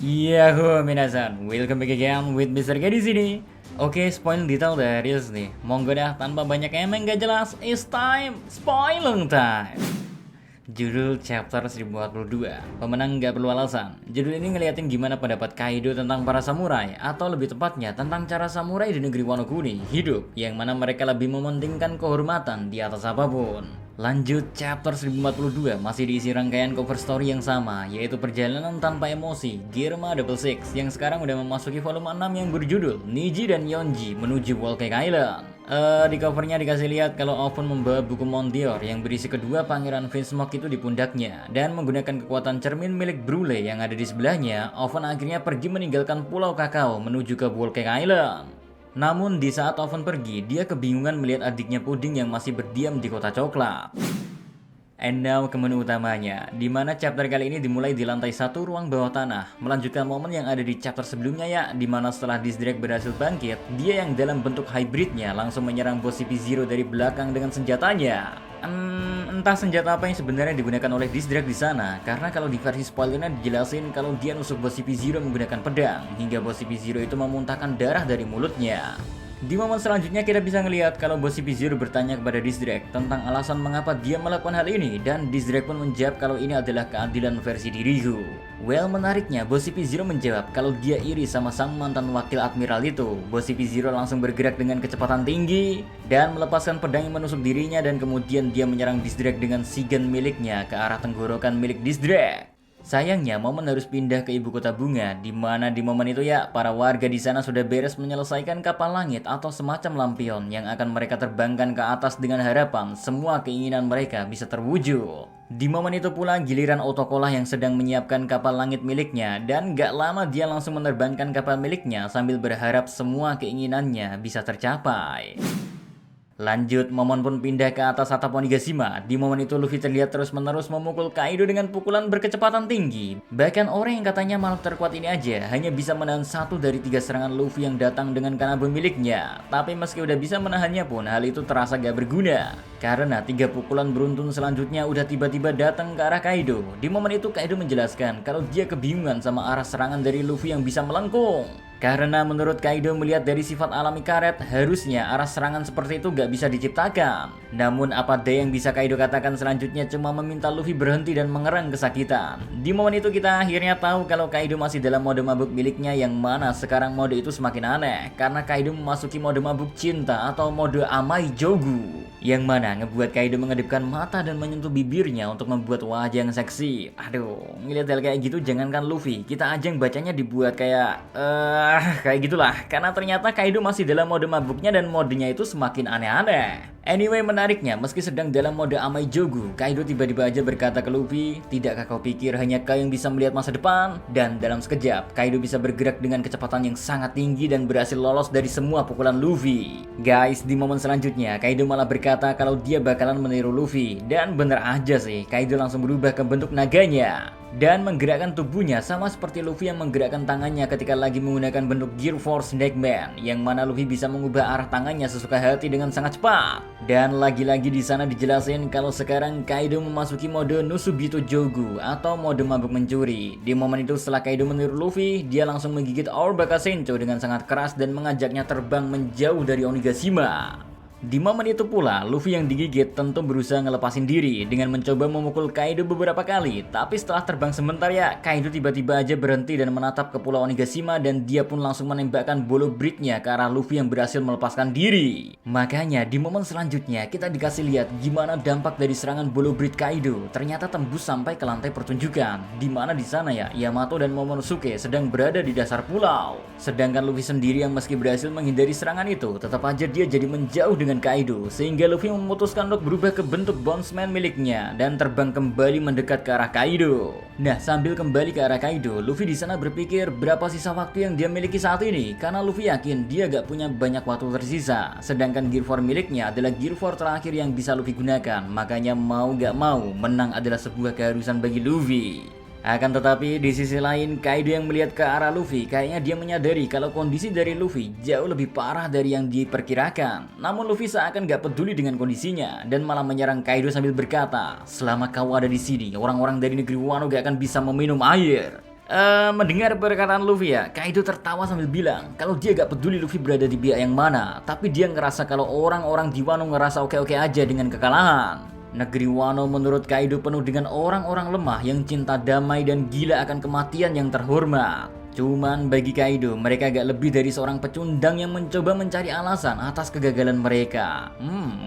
Yahoo minasan, welcome back again with Mr. K di sini. Oke, spoil detail dari nih. Monggo dah tanpa banyak emang gak jelas. It's time, spoiling time. Judul chapter 1042. Pemenang gak perlu alasan. Judul ini ngeliatin gimana pendapat Kaido tentang para samurai, atau lebih tepatnya tentang cara samurai di negeri Wano Kuni hidup, yang mana mereka lebih mementingkan kehormatan di atas apapun. Lanjut chapter 1042 masih diisi rangkaian cover story yang sama, yaitu perjalanan tanpa emosi Girma Double Six yang sekarang udah memasuki volume 6 yang berjudul Niji dan Yonji menuju Whole Cake Island. Di covernya dikasih lihat kalau Oven membawa buku Mondior yang berisi kedua pangeran Finsmoke itu di pundaknya, dan menggunakan kekuatan cermin milik Brule yang ada di sebelahnya, Oven akhirnya pergi meninggalkan Pulau Kakao menuju ke Whole Cake Island. Namun di saat Oven pergi, dia kebingungan melihat adiknya Puding yang masih berdiam di kota coklat. And now ke menu utamanya, di mana chapter kali ini dimulai di lantai 1 ruang bawah tanah, melanjutkan momen yang ada di chapter sebelumnya ya, di mana setelah Disdrag berhasil bangkit, dia yang dalam bentuk hybridnya langsung menyerang bos CP0 dari belakang dengan senjatanya. Entah senjata apa yang sebenarnya digunakan oleh Disdrag di sana, karena kalau di versi spoilernya dijelasin kalau dia nusuk bos CP0 menggunakan pedang, hingga bos CP0 itu memuntahkan darah dari mulutnya. Di momen selanjutnya kita bisa ngelihat kalau bos CP0 bertanya kepada Disdrag tentang alasan mengapa dia melakukan hal ini, dan Disdrag pun menjawab kalau ini adalah keadilan versi diriku. Well, menariknya bos CP0 menjawab kalau dia iri sama sang mantan wakil admiral itu. Bos CP0 langsung bergerak dengan kecepatan tinggi dan melepaskan pedang yang menusuk dirinya, dan kemudian dia menyerang Disdrag dengan sigen miliknya ke arah tenggorokan milik Disdrag. Sayangnya momen harus pindah ke ibu kota bunga, di mana di momen itu ya para warga di sana sudah beres menyelesaikan kapal langit atau semacam lampion yang akan mereka terbangkan ke atas dengan harapan semua keinginan mereka bisa terwujud. Di momen itu pula giliran Otokolah yang sedang menyiapkan kapal langit miliknya, dan gak lama dia langsung menerbangkan kapal miliknya sambil berharap semua keinginannya bisa tercapai. Lanjut, momen pun pindah ke atas atap Onigashima. Di momen itu Luffy terlihat terus-menerus memukul Kaido dengan pukulan berkecepatan tinggi. Bahkan orang yang katanya makhluk terkuat ini aja hanya bisa menahan 1 dari 3 serangan Luffy yang datang dengan kanabun miliknya. Tapi meski udah bisa menahannya pun, hal itu terasa gak berguna, karena 3 pukulan beruntun selanjutnya udah tiba-tiba datang ke arah Kaido. Di momen itu Kaido menjelaskan kalau dia kebingungan sama arah serangan dari Luffy yang bisa melengkung. Karena menurut Kaido melihat dari sifat alami karet, harusnya arah serangan seperti itu gak bisa diciptakan. Namun apa daya yang bisa Kaido katakan selanjutnya cuma meminta Luffy berhenti dan mengerang kesakitan. Di momen itu kita akhirnya tahu kalau Kaido masih dalam mode mabuk miliknya, yang mana sekarang mode itu semakin aneh, karena Kaido memasuki mode mabuk cinta atau mode Amai Jogu, yang mana ngebuat Kaido mengedipkan mata dan menyentuh bibirnya untuk membuat wajah yang seksi. Aduh, ngeliat hal kayak gitu jangankan Luffy, kita aja yang bacanya dibuat kayak kayak gitulah, karena ternyata Kaido masih dalam mode mabuknya dan modenya itu semakin aneh-aneh. Anyway, menariknya meski sedang dalam mode Amai Jogu, Kaido tiba-tiba aja berkata ke Luffy, "Tidakkah kau pikir hanya kau yang bisa melihat masa depan?" Dan dalam sekejap, Kaido bisa bergerak dengan kecepatan yang sangat tinggi dan berhasil lolos dari semua pukulan Luffy. Guys, di momen selanjutnya, Kaido malah berkata kalau dia bakalan meniru Luffy. Dan bener aja sih, Kaido langsung berubah ke bentuk naganya dan menggerakkan tubuhnya sama seperti Luffy yang menggerakkan tangannya ketika lagi menggunakan bentuk Gear Force Neckman, yang mana Luffy bisa mengubah arah tangannya sesuka hati dengan sangat cepat. Dan lagi-lagi di sana dijelasin kalau sekarang Kaido memasuki mode Nusubito Jogu atau mode mabuk mencuri. Di momen itu setelah Kaido meniru Luffy, dia langsung menggigit Our Bakasencho dengan sangat keras dan mengajaknya terbang menjauh dari Onigashima. Di momen itu pula, Luffy yang digigit tentu berusaha ngelepasin diri dengan mencoba memukul Kaido beberapa kali. Tapi setelah terbang sebentar ya, Kaido tiba-tiba aja berhenti dan menatap ke pulau Onigashima, dan dia pun langsung menembakkan bolo breath-nya ke arah Luffy yang berhasil melepaskan diri. Makanya di momen selanjutnya kita dikasih lihat gimana dampak dari serangan bolo breath Kaido ternyata tembus sampai ke lantai pertunjukan, di mana di sana ya Yamato dan Momonosuke sedang berada di dasar pulau. Sedangkan Luffy sendiri yang meski berhasil menghindari serangan itu, tetap aja dia jadi menjauh dengan Kaido, sehingga Luffy memutuskan untuk berubah ke bentuk Bondsman miliknya dan terbang kembali mendekat ke arah Kaido. Nah, sambil kembali ke arah Kaido, Luffy di sana berpikir berapa sisa waktu yang dia miliki saat ini, karena Luffy yakin dia gak punya banyak waktu tersisa. Sedangkan Gear 4 miliknya adalah Gear 4 terakhir yang bisa Luffy gunakan, makanya mau gak mau menang adalah sebuah keharusan bagi Luffy. Akan tetapi di sisi lain, Kaido yang melihat ke arah Luffy, kayaknya dia menyadari kalau kondisi dari Luffy jauh lebih parah dari yang diperkirakan. Namun Luffy seakan gak peduli dengan kondisinya dan malah menyerang Kaido sambil berkata, "Selama kau ada di sini, orang-orang dari negeri Wano gak akan bisa meminum air." Mendengar perkataan Luffy ya, Kaido tertawa sambil bilang kalau dia gak peduli Luffy berada di pihak yang mana, tapi dia ngerasa kalau orang-orang di Wano ngerasa oke-oke aja dengan kekalahan. Negeri Wano menurut Kaido penuh dengan orang-orang lemah yang cinta damai dan gila akan kematian yang terhormat. Cuman bagi Kaido, mereka gak lebih dari seorang pecundang yang mencoba mencari alasan atas kegagalan mereka.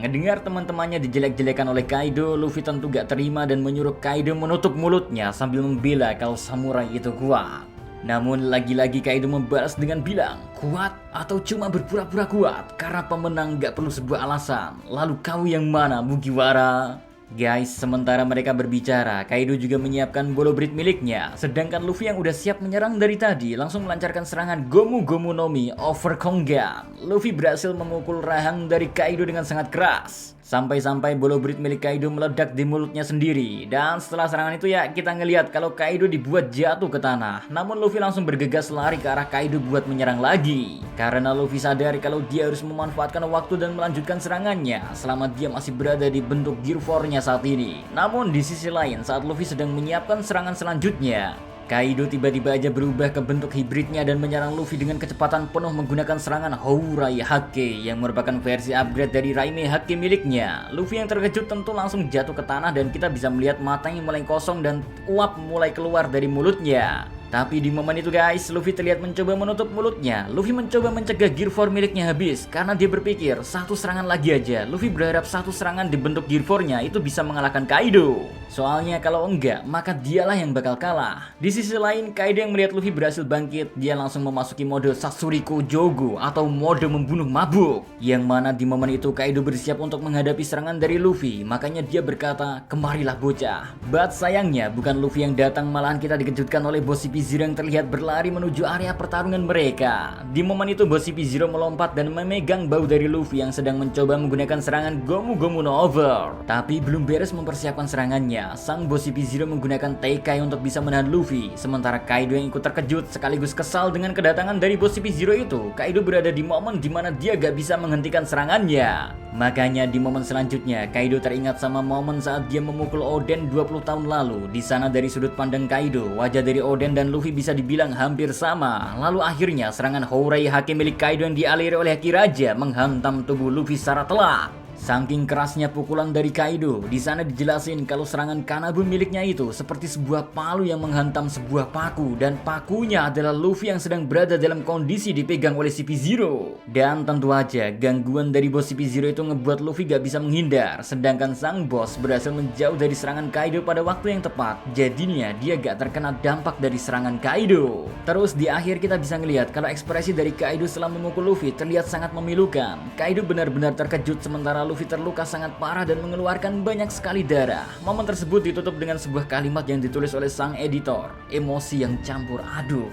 Ngedengar teman-temannya dijelek-jelekan oleh Kaido, Luffy tentu gak terima dan menyuruh Kaido menutup mulutnya sambil membela kalau samurai itu kuat. Namun lagi-lagi Kaido membalas dengan bilang, kuat atau cuma berpura-pura kuat? Karena pemenang gak perlu sebuah alasan. Lalu kau yang mana, Mugiwara? Guys, sementara mereka berbicara, Kaido juga menyiapkan bolo berit miliknya. Sedangkan Luffy yang udah siap menyerang dari tadi langsung melancarkan serangan Gomu Gomu no Mi over Kongan. Luffy berhasil memukul rahang dari Kaido dengan sangat keras. Sampai-sampai bolo berit milik Kaido meledak di mulutnya sendiri. Dan setelah serangan itu ya, kita ngelihat kalau Kaido dibuat jatuh ke tanah. Namun Luffy langsung bergegas lari ke arah Kaido buat menyerang lagi. Karena Luffy sadar kalau dia harus memanfaatkan waktu dan melanjutkan serangannya selama dia masih berada di bentuk Gear 4-nya saat ini. Namun di sisi lain, saat Luffy sedang menyiapkan serangan selanjutnya, Kaido tiba-tiba aja berubah ke bentuk hibridnya dan menyerang Luffy dengan kecepatan penuh menggunakan serangan Hourai Hake yang merupakan versi upgrade dari Raime Hake miliknya. Luffy yang terkejut tentu langsung jatuh ke tanah dan kita bisa melihat matanya mulai kosong dan uap mulai keluar dari mulutnya. Tapi di momen itu guys, Luffy terlihat mencoba menutup mulutnya. Luffy mencoba mencegah Gear 4 miliknya habis karena dia berpikir satu serangan lagi aja. Luffy berharap satu serangan di bentuk Gear 4-nya itu bisa mengalahkan Kaido. Soalnya kalau enggak, maka dialah yang bakal kalah. Di sisi lain, Kaido yang melihat Luffy berhasil bangkit, dia langsung memasuki mode Sasuriko Jogo atau mode membunuh mabuk. Yang mana di momen itu Kaido bersiap untuk menghadapi serangan dari Luffy. Makanya dia berkata, kemarilah bocah. But sayangnya bukan Luffy yang datang, malahan kita dikejutkan oleh bos CP0 yang terlihat berlari menuju area pertarungan mereka. Di momen itu bos CP0 melompat dan memegang bau dari Luffy yang sedang mencoba menggunakan serangan Gomu Gomu no Over. Tapi belum beres mempersiapkan serangannya, sang bos CP0 menggunakan Teikai untuk bisa menahan Luffy. Sementara Kaido yang ikut terkejut sekaligus kesal dengan kedatangan dari bos CP0 itu. Kaido berada di momen dimana dia gak bisa menghentikan serangannya. Makanya di momen selanjutnya Kaido teringat sama momen saat dia memukul Oden 20 tahun lalu. Di sana dari sudut pandang Kaido, wajah dari Oden dan Luffy bisa dibilang hampir sama. Lalu akhirnya serangan Hourai Hake milik Kaido yang dialiri oleh Haki Raja menghantam tubuh Luffy secara telak. Saking kerasnya pukulan dari Kaido, di sana dijelasin kalau serangan Kanabun miliknya itu seperti sebuah palu yang menghantam sebuah paku, dan pakunya adalah Luffy yang sedang berada dalam kondisi dipegang oleh CP0. Dan tentu aja gangguan dari bos CP0 itu ngebuat Luffy gak bisa menghindar, sedangkan sang bos berhasil menjauh dari serangan Kaido pada waktu yang tepat. Jadinya dia gak terkena dampak dari serangan Kaido. Terus di akhir kita bisa ngelihat kalau ekspresi dari Kaido setelah memukul Luffy terlihat sangat memilukan. Kaido benar-benar terkejut sementara Luffy terluka sangat parah dan mengeluarkan banyak sekali darah. Momen tersebut ditutup dengan sebuah kalimat yang ditulis oleh sang editor, emosi yang campur aduk.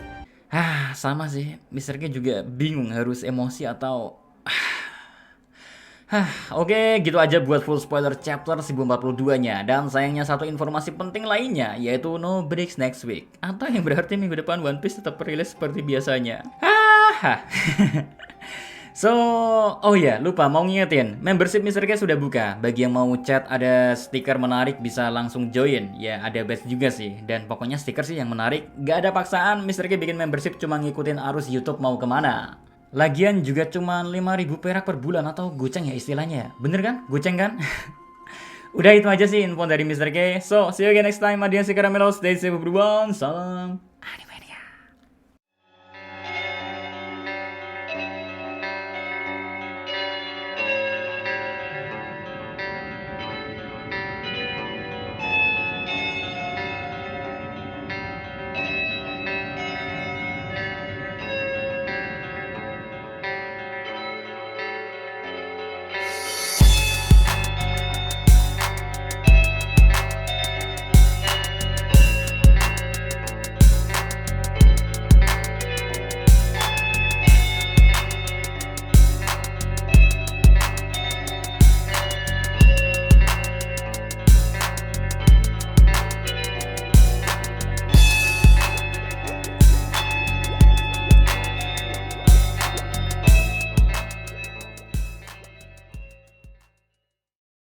Sama sih, Mr. K juga bingung harus emosi atau Oke, gitu aja buat full spoiler chapter 1042-nya. Dan sayangnya satu informasi penting lainnya, yaitu no breaks next week. Atau yang berarti minggu depan One Piece tetap rilis seperti biasanya. So, oh ya, lupa mau ngingetin, membership Mr. K sudah buka. Bagi yang mau chat ada stiker menarik bisa langsung join. Ya, ada badge juga sih. Dan pokoknya stiker sih yang menarik. Gak ada paksaan, Mr. K bikin membership cuma ngikutin arus YouTube mau kemana. Lagian juga cuma 5.000 perak per bulan atau goceng ya istilahnya. Bener kan? Goceng kan? Udah itu aja sih info dari Mr. K. So, see you again next time. Adios, Karamelos. Stay safe everyone. Salam.